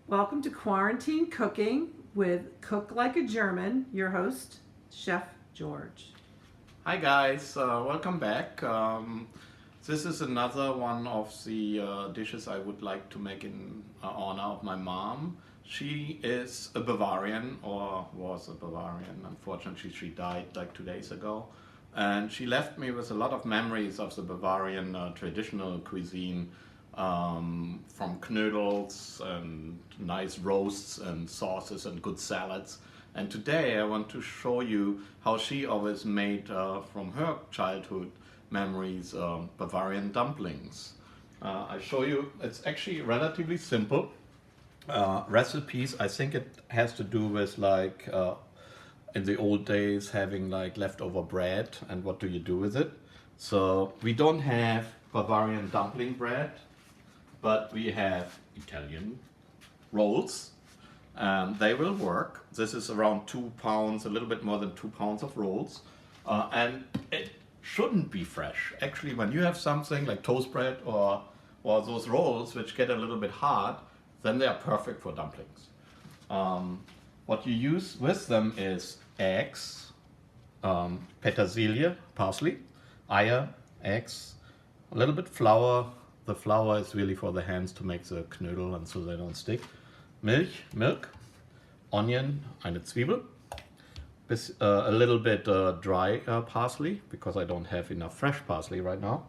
Welcome to Quarantine Cooking with Cook Like a German, your host, Chef George. Hi guys, welcome back. This is another one of the dishes I would like to make in honor of my mom. She is a Bavarian, or was a Bavarian. Unfortunately, she died like 2 days ago. And she left me with a lot of memories of the Bavarian traditional cuisine, from knödels and nice roasts and sauces and good salads. And today I want to show you how she always made, from her childhood memories, Bavarian dumplings. I show you, it's actually relatively simple recipes. I think it has to do with in the old days having like leftover bread and what do you do with it. So we don't have Bavarian dumpling bread, but we have Italian rolls. They will work. This is around 2 pounds, a little bit more than 2 pounds of rolls. And it shouldn't be fresh. Actually, when you have something like toast bread or those rolls which get a little bit hard, then they are perfect for dumplings. What you use with them is eggs, petersilie, parsley, ayah, eggs, a little bit flour. The flour is really for the hands to make the Knödel and so they don't stick. Milk, onion, eine Zwiebel, a little bit dry parsley because I don't have enough fresh parsley right now.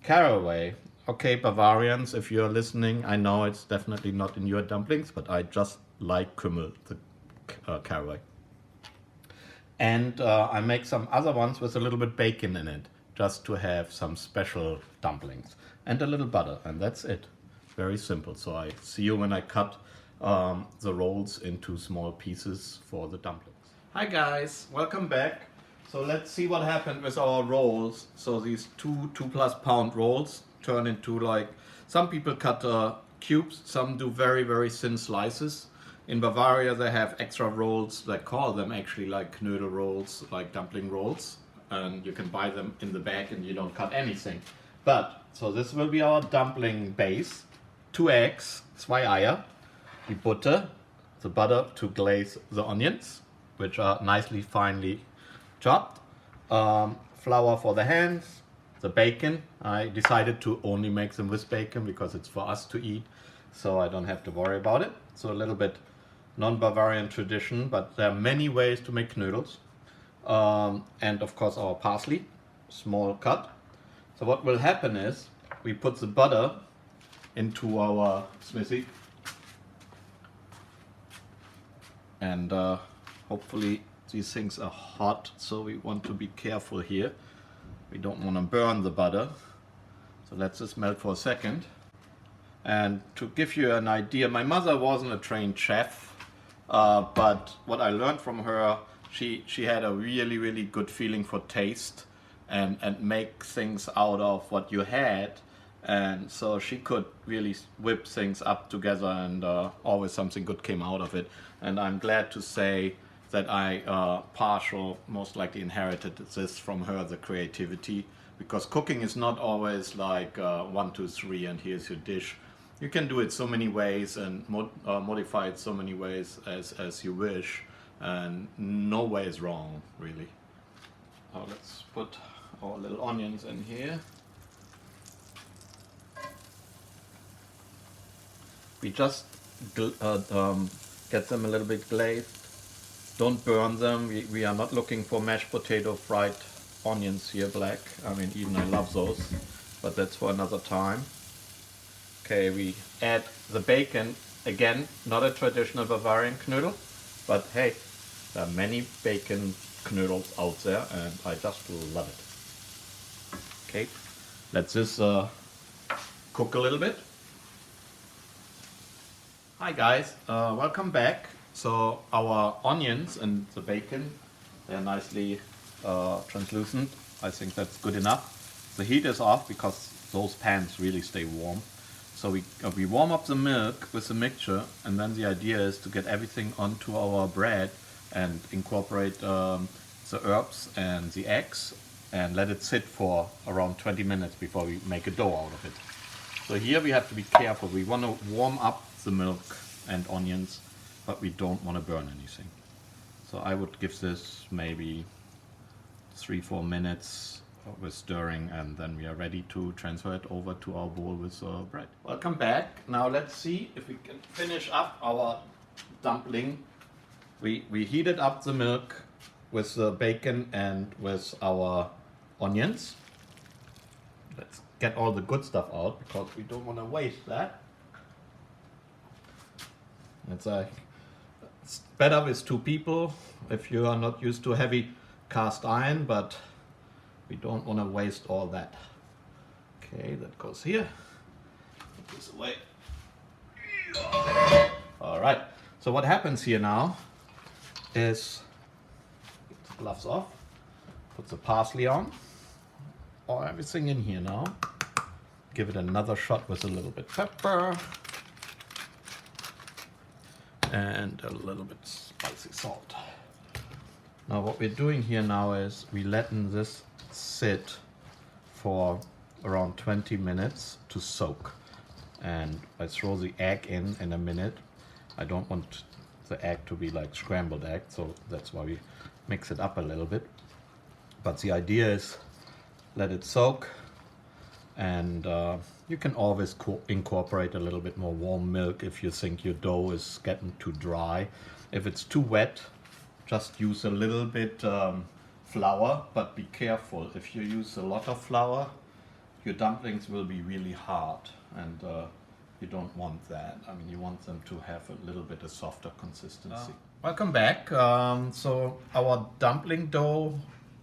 Caraway. Okay, Bavarians, if you're listening, I know it's definitely not in your dumplings, but I just like Kümmel, the caraway. And I make some other ones with a little bit bacon in it, just to have some special dumplings. And a little butter, and that's it. Very simple. So I see you when I cut the rolls into small pieces for the dumplings. Hi guys, welcome back. So let's see what happened with our rolls. So these two plus pound rolls turn into like, some people cut cubes, some do very, very thin slices. In Bavaria they have extra rolls, they call them actually like Knödel rolls, like dumpling rolls. And you can buy them in the bag and you don't cut anything. But, so this will be our dumpling base. 2 eggs, 2 Eier, the butter to glaze the onions, which are nicely finely chopped, flour for the hands, the bacon. I decided to only make them with bacon because it's for us to eat, so I don't have to worry about it. So a little bit non-Bavarian tradition, but there are many ways to make knödels. And of course our parsley, small cut. So what will happen is we put the butter into our smithy, and hopefully these things are hot, so we want to be careful here. We don't want to burn the butter, so let's just melt for a second. And to give you an idea, my mother wasn't a trained chef, but what I learned from her, she had a really, really good feeling for taste and make things out of what you had. And so she could really whip things up together, and always something good came out of it. And I'm glad to say that I most likely inherited this from her, the creativity, because cooking is not always like 1, 2, 3 and here's your dish. You can do it so many ways and modify it so many ways as you wish, and no way is wrong, really. Let's put our little onions in here. We just get them a little bit glazed. Don't burn them. We are not looking for mashed potato fried onions here, black. I mean, even I love those, but that's for another time. Okay, we add the bacon. Again, not a traditional Bavarian Knödel, but hey, there are many bacon Knödels out there, and I just love it. Okay, let this cook a little bit. Hi guys, welcome back. So our onions and the bacon, they're nicely translucent. I think that's good enough. The heat is off because those pans really stay warm. So we warm up the milk with the mixture, and then the idea is to get everything onto our bread and incorporate the herbs and the eggs and let it sit for around 20 minutes before we make a dough out of it. So here we have to be careful. We want to warm up the milk and onions, but we don't want to burn anything. So I would give this maybe 3-4 minutes with stirring, and then we are ready to transfer it over to our bowl with bread. Welcome back. Now let's see if we can finish up our dumpling. We heated up the milk with the bacon and with our onions. Let's get all the good stuff out because we don't want to waste that. It's better with 2 people if you are not used to heavy cast iron, but we don't want to waste all that. Okay, that goes here. Put this away. All right. So what happens here now is, get the gloves off, put the parsley on, everything in here now. Give it another shot with a little bit pepper and a little bit spicy salt. Now what we're doing here now is we're letting this sit for around 20 minutes to soak. And I throw the egg in a minute. I don't want the egg to be like scrambled egg, so that's why we mix it up a little bit. But the idea is let it soak, and you can always incorporate a little bit more warm milk if you think your dough is getting too dry. If it's too wet, just use a little bit flour, but be careful. If you use a lot of flour, your dumplings will be really hard, and you don't want that. I mean, you want them to have a little bit of softer consistency. Welcome back. So our dumpling dough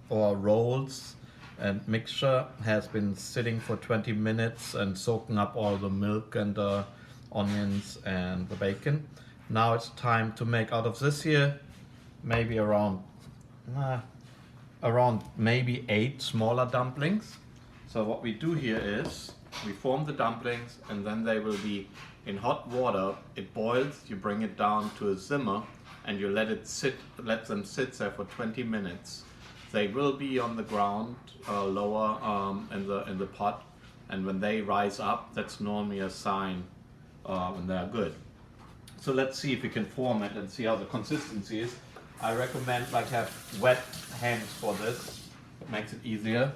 or rolls and mixture has been sitting for 20 minutes and soaking up all the milk and the onions and the bacon. Now it's time to make out of this here maybe around maybe 8 smaller dumplings. So what we do here is we form the dumplings, and then they will be in hot water. It boils, you bring it down to a simmer, and you let them sit there for 20 minutes. They will be on the ground lower in the pot, and when they rise up, that's normally a sign when they are good. So let's see if we can form it and see how the consistency is. I recommend have wet hands for this. It makes it easier.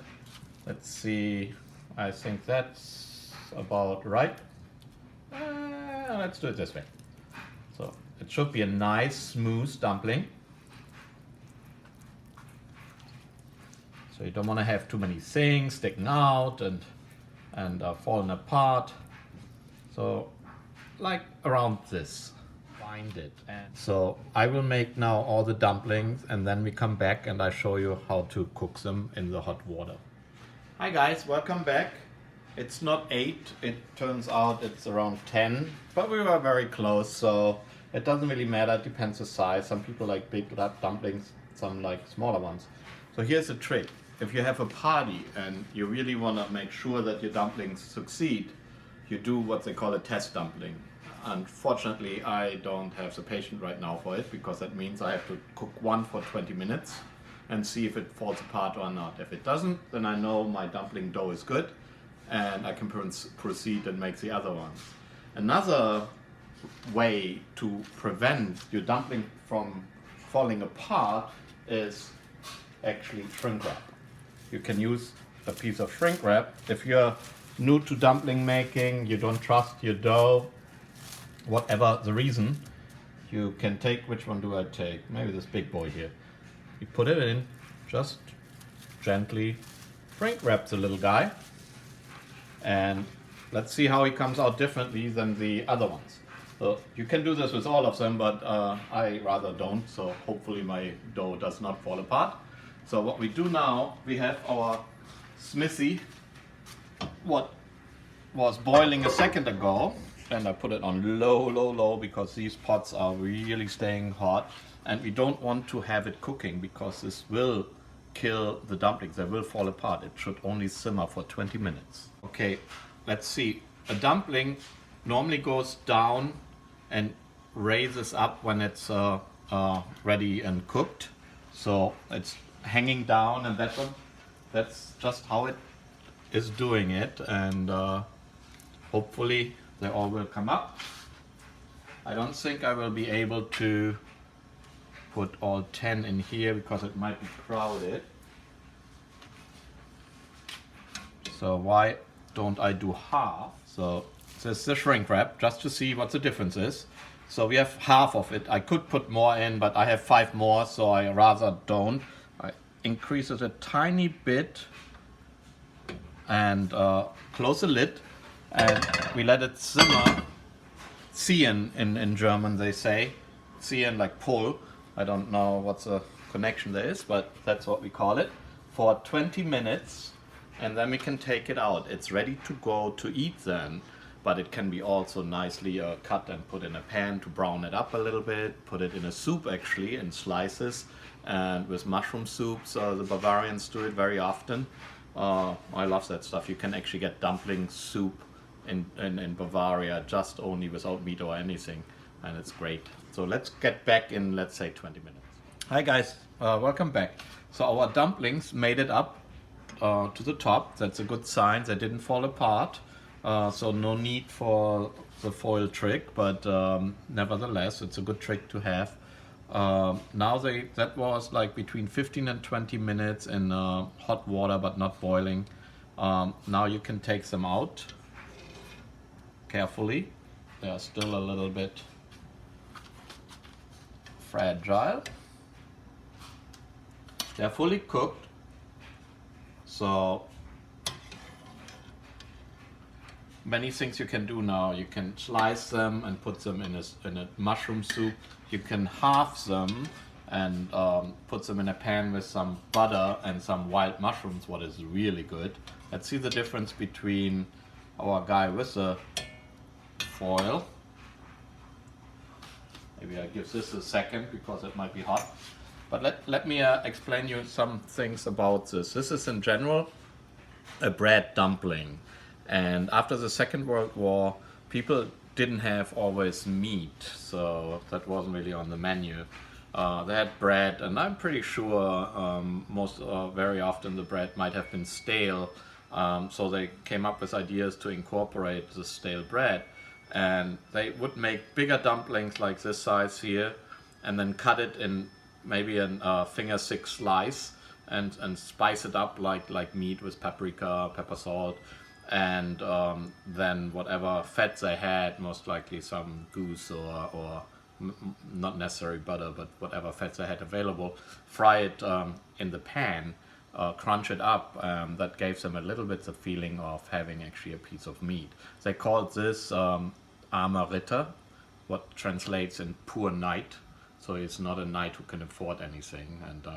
Let's see. I think that's about right. Let's do it this way. So it should be a nice smooth dumpling. So you don't want to have too many things sticking out and falling apart. So like around this. Find it. And so I will make now all the dumplings, and then we come back and I show you how to cook them in the hot water. Hi guys, welcome back. It's not 8, it turns out it's around 10, but we were very close, so it doesn't really matter, it depends the size. Some people like big dumplings, some like smaller ones. So here's the trick. If you have a party and you really want to make sure that your dumplings succeed, you do what they call a test dumpling. Unfortunately, I don't have the patience right now for it, because that means I have to cook one for 20 minutes and see if it falls apart or not. If it doesn't, then I know my dumpling dough is good and I can proceed and make the other ones. Another way to prevent your dumpling from falling apart is actually shrink wrap. You can use a piece of shrink wrap. If you're new to dumpling making, you don't trust your dough, whatever the reason, you can take, which one do I take? Maybe this big boy here. You put it in, just gently shrink wrap the little guy, and let's see how he comes out differently than the other ones. So you can do this with all of them, but I rather don't, so hopefully my dough does not fall apart. So what we do now, we have our smithy, what was boiling a second ago, and I put it on low because these pots are really staying hot, and we don't want to have it cooking because this will kill the dumplings. They will fall apart. It should only simmer for 20 minutes. Okay, let's see. A dumpling normally goes down and raises up when it's ready and cooked. So it's hanging down, and that's just how it is doing it, and hopefully they all will come up. I don't think I will be able to put all 10 in here because it might be crowded. So why don't I do half? So this is the shrink wrap, just to see what the difference is. So we have half of it. I could put more in, but I have 5 more, so I rather don't. I increase it a tiny bit and close the lid, and we let it simmer. Ziehen in German they say. Ziehen like pull. I don't know what the connection there is, but that's what we call it. For 20 minutes, and then we can take it out. It's ready to go to eat then, but it can be also nicely cut and put in a pan to brown it up a little bit. Put it in a soup actually, in slices, and with mushroom soups. The Bavarians do it very often. I love that stuff. You can actually get dumpling soup in Bavaria just only without meat or anything, and it's great. So let's get back in, let's say, 20 minutes. Hi guys, welcome back. So our dumplings made it up to the top. That's a good sign. They didn't fall apart, so no need for the foil trick, but nevertheless it's a good trick to have. Now that was like between 15 and 20 minutes in hot water, but not boiling. Now you can take them out carefully. They are still a little bit fragile. They're fully cooked, so many things you can do now. You can slice them and put them in a mushroom soup. You can halve them and put them in a pan with some butter and some wild mushrooms, what is really good. Let's see the difference between our guy with the foil. Maybe I give this a second because it might be hot. But let me explain you some things about this. This is in general a bread dumpling. And after the Second World War, people didn't have always meat, so that wasn't really on the menu. They had bread, and I'm pretty sure very often the bread might have been stale. So they came up with ideas to incorporate the stale bread. And they would make bigger dumplings like this size here, and then cut it in maybe a finger thick slice, and spice it up like meat with paprika, pepper, salt, and then whatever fat they had, most likely some goose or not necessarily butter, but whatever fats they had available, fry it in the pan, crunch it up. That gave them a little bit the feeling of having actually a piece of meat. They called this armer Ritter, what translates in poor knight. So it's not a knight who can afford anything, and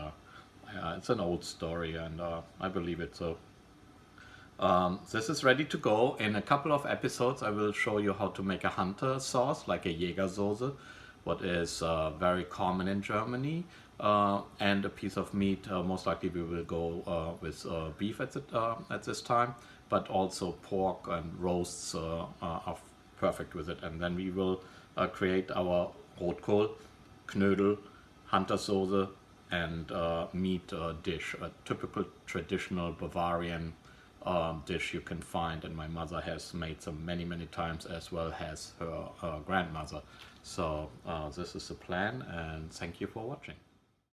it's an old story, and I believe it. So this is ready to go. In a couple of episodes I will show you how to make a hunter sauce, like a Jägersoße, what is very common in Germany, and a piece of meat. Most likely we will go with beef at this time, but also pork and roasts are perfect with it. And then we will create our Rotkohl, Knödel, Huntersoße, and meat dish, a typical traditional Bavarian dish you can find, and my mother has made them many times, as well as her grandmother. So this is the plan, and thank you for watching.